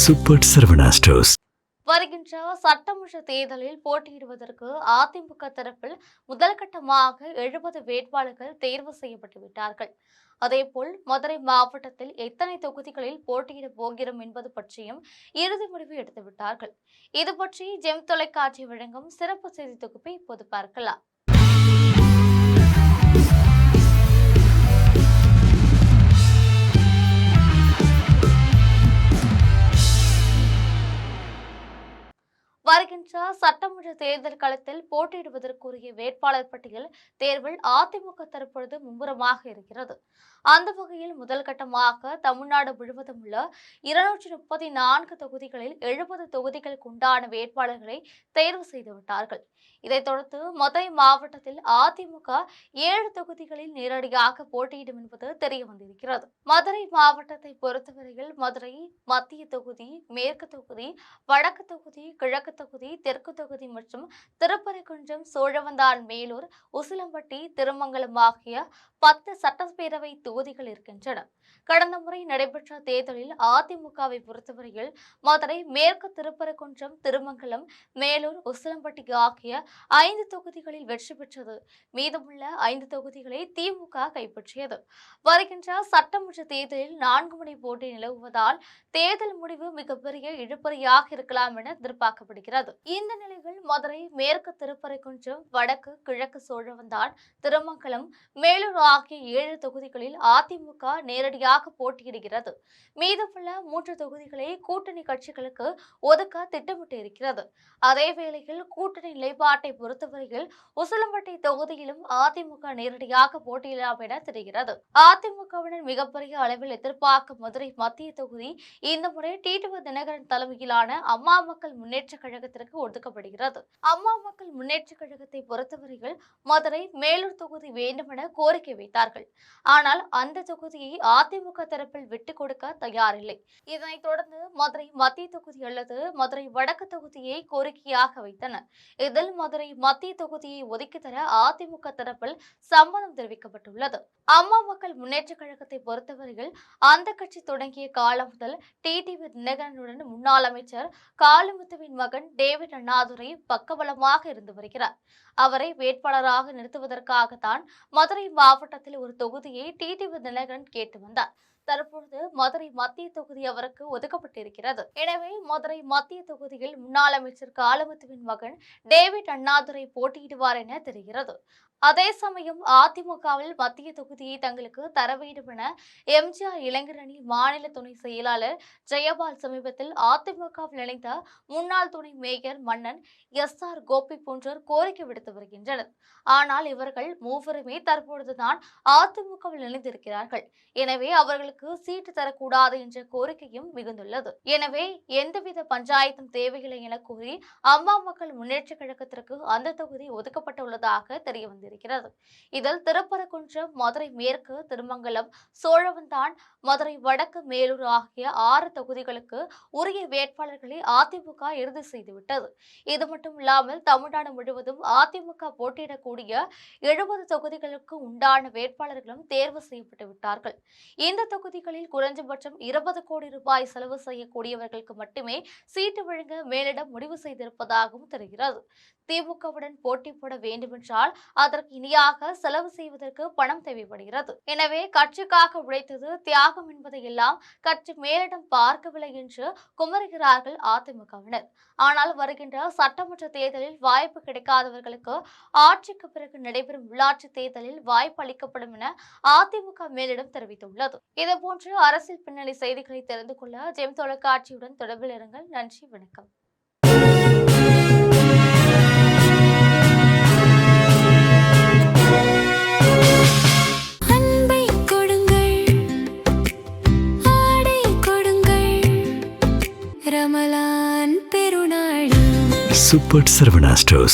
Super Saravana stores. வருகின்ற சட்டமன்ற தேர்தலில் போட்டியிடுவதற்கு அதிமுக தரப்பில் முதல் கட்டமாக 70 வேட்பாளர்கள் தேர்வு செய்யப்பட்டு விட்டார்கள். அதேபோல் மதுரை மாவட்டத்தில் எத்தனை தொகுதிகளில் போட்டியிட போகிறோம் என்பது பற்றியும் இறுதி முடிவு எடுத்துவிட்டார்கள். இது பற்றி ஜெம் தொலைக்காட்சி வழங்கும் சிறப்பு செய்தி தொகுப்பை இப்போது பார்க்கலாம். வருகின்ற சட்டமன்ற தேர்தல் களத்தில் போட்டியிடுவதற்குரிய வேட்பாளர் பட்டியல் தேர்வில் அதிமுக தற்பொழுது மும்முரமாக இருக்கிறது. அந்த வகையில் முதல் கட்டமாக தமிழ்நாடு முழுவதும் உள்ள 234 தொகுதிகளில் 70 தொகுதிகளுக்கு உண்டான வேட்பாளர்களை தேர்வு செய்துவிட்டார்கள். இதைத் தொடர்ந்து மதுரை மாவட்டத்தில் அதிமுக 7 தொகுதிகளில் நேரடியாக போட்டியிடும் என்பது தெரிய வந்திருக்கிறது. மதுரை மாவட்டத்தை பொறுத்தவரையில் மதுரை மத்திய தொகுதி, மேற்கு தொகுதி, வடக்கு தொகுதி, கிழக்கு தொகுதி, தெற்கு தொகுதி மற்றும் திருப்பரங்குன்றம், சோழவந்தான், மேலூர், உசிலம்பட்டி, திருமங்கலம் ஆகிய 10 சட்டப்பேரவை தொகுதிகள் இருக்கின்றன. கடந்த முறை நடைபெற்ற தேர்தலில் அதிமுகவை பொறுத்தவரையில் மதுரை மேற்கு, திருப்பரங்குன்றம், திருமங்கலம், மேலூர், உசிலம்பட்டி ஆகிய 5 தொகுதிகளில் வெற்றி பெற்றது. மீதமுள்ள 5 தொகுதிகளை திமுக கைப்பற்றியது. வருகின்ற சட்டமன்ற தேர்தலில் 4 முனை போட்டி நிலவுவதால் தேர்தல் முடிவு மிகப்பெரிய இழுபறியாக இருக்கலாம் என எதிர்பார்க்கப்படுகிறது. இந்த நிலையில் மதுரை மேற்கு, திருப்பரங்குன்றம், வடக்கு, கிழக்கு, சோழவந்தான், திருமங்கலம், மேலூர் ஆகிய 7 தொகுதிகளில் அதிமுக நேரடியாக போட்டியிடுகிறது. மீதமுள்ள 3 தொகுதிகளை கூட்டணி கட்சிகளுக்கு ஒதுக்க திட்டமிட்டு இருக்கிறது. அதே வேளையில் கூட்டணி நிலைப்பாட்டை பொறுத்தவரையில் உசிலம்பட்டி தொகுதியிலும் அதிமுக நேரடியாக போட்டியிடலாம் என தெரிகிறது. அதிமுகவினர் மிகப்பெரிய அளவில் எதிர்பார்க்கும் மதுரை மத்திய தொகுதி இந்த முறை டிடிவி தினகரன் தலைமையிலான அம்மா மக்கள் முன்னேற்ற கழகத்திற்கு ஒதுக்கப்படுகிறது. அம்மா மக்கள் முன்னேற்ற கழகத்தை பொறுத்தவரையில் மதுரை, மேலூர் தொகுதி வேண்டுமென கோரிக்கை வைத்தார்கள். ஆனால் அந்த தொகுதியை அதிமுக தரப்பில் விட்டுக் கொடுக்க தயாரில்லை. இதனைத் தொடர்ந்து மதுரை மத்திய தொகுதி அல்லது மதுரை வடக்கு தொகுதியை கோரிக்கையாக வைத்தனர். இதில் மதுரை மத்திய தொகுதியை ஒதுக்கி தர அதிமுக தரப்பில் சம்மதம் தெரிவிக்கப்பட்டுள்ளது. அம்மா மக்கள் முன்னேற்ற கழகத்தை பொறுத்தவரையில் அந்த கட்சி தொடங்கிய காலம் முதல் டிடிவி தினகரனுடன் முன்னாள் அமைச்சர் காளிமுத்துவின் மகன் டேவிட் அண்ணாதுரை பக்கபலமாக இருந்து வருகிறார். அவரை வேட்பாளராக நிறுத்துவதற்காகத்தான் மதுரை மாவட்டத்தில் ஒரு தொகுதியை டிடிவி தினகரன் கேட்டு வந்தார். தற்பொழுது மதுரை மத்திய தொகுதி அவருக்கு ஒதுக்கப்பட்டிருக்கிறது. எனவே மதுரை மத்திய தொகுதியில் முன்னாள் அமைச்சர் காளிமுத்துவின் மகன் டேவிட் அண்ணாதுரை போட்டியிடுவார் என தெரிகிறது. அதே சமயம் அதிமுகவில் மத்திய தொகுதியை தங்களுக்கு தர வேண்டும் என எம்ஜிஆர் இளைஞரணி மாநில துணை செயலாளர் ஜெயபால் சமீபத்தில் அதிமுகவில் இணைந்த முன்னாள் துணை மேயர் மன்னன் SR கோபி போன்றோர் கோரிக்கை விடுத்து வருகின்றனர். ஆனால் இவர்கள் மூவருமே தற்பொழுதுதான் அதிமுகவில் இணைந்திருக்கிறார்கள். எனவே அவர்களுக்கு சீட்டு தரக்கூடாது என்ற கோரிக்கையும் மிகுந்துள்ளது. எனவே எந்தவித பஞ்சாயத்தும் தேவையில்லை என கூறி அம்மா மக்கள் முன்னேற்ற கழகத்திற்கு அந்த தொகுதி ஒதுக்கப்பட்டுள்ளதாக தெரிய வந்திருக்கிறது. இதில் திருப்பரங்குன்றம், மதுரை மேற்கு, திருமங்கலம், சோழவந்தான், மதுரை வடக்கு, மேலூர் ஆகிய 6 தொகுதிகளுக்கு உரிய வேட்பாளர்களை அதிமுக இறுதி செய்துவிட்டது. இது மட்டுமில்லாமல் தமிழ்நாடு முழுவதும் அதிமுக போட்டியிடக்கூடிய 70 தொகுதிகளுக்கு உண்டான வேட்பாளர்களும் தேர்வு செய்யப்பட்டு விட்டார்கள். இந்த தொகுதிகளில் குறைந்தபட்சம் 20 கோடி ரூபாய் செலவு செய்யக்கூடியவர்களுக்கு மட்டுமே சீட்டு வழங்க மேலிடம் முடிவு செய்திருப்பதாகவும் தெரிகிறது. திமுகவுடன் போட்டி போட வேண்டுமென்றால் அதற்கு இணையாக செலவு செய்வதற்கு பணம் தேவைப்படுகிறது. எனவே கட்சிக்காக உழைத்தது தியாகம் என்பதை எல்லாம் கட்சி மேலிடம் பார்க்கவில்லை என்று குமருகிறார்கள் அதிமுகவினர். ஆனால் வருகின்ற சட்டமன்ற தேர்தலில் வாய்ப்பு கிடைக்காதவர்களுக்கு ஆட்சிக்கு பிறகு நடைபெறும் உள்ளாட்சி தேர்தலில் வாய்ப்பு அளிக்கப்படும் என அதிமுக மேலிடம் தெரிவித்துள்ளது. இதுபோன்று அரசியல் பின்னணி செய்திகளை தெரிந்து கொள்ள ஜெம் தொலைக்காட்சியுடன் தொடர்பில் இருங்கள். நன்றி, வணக்கம். Super Saravana stores.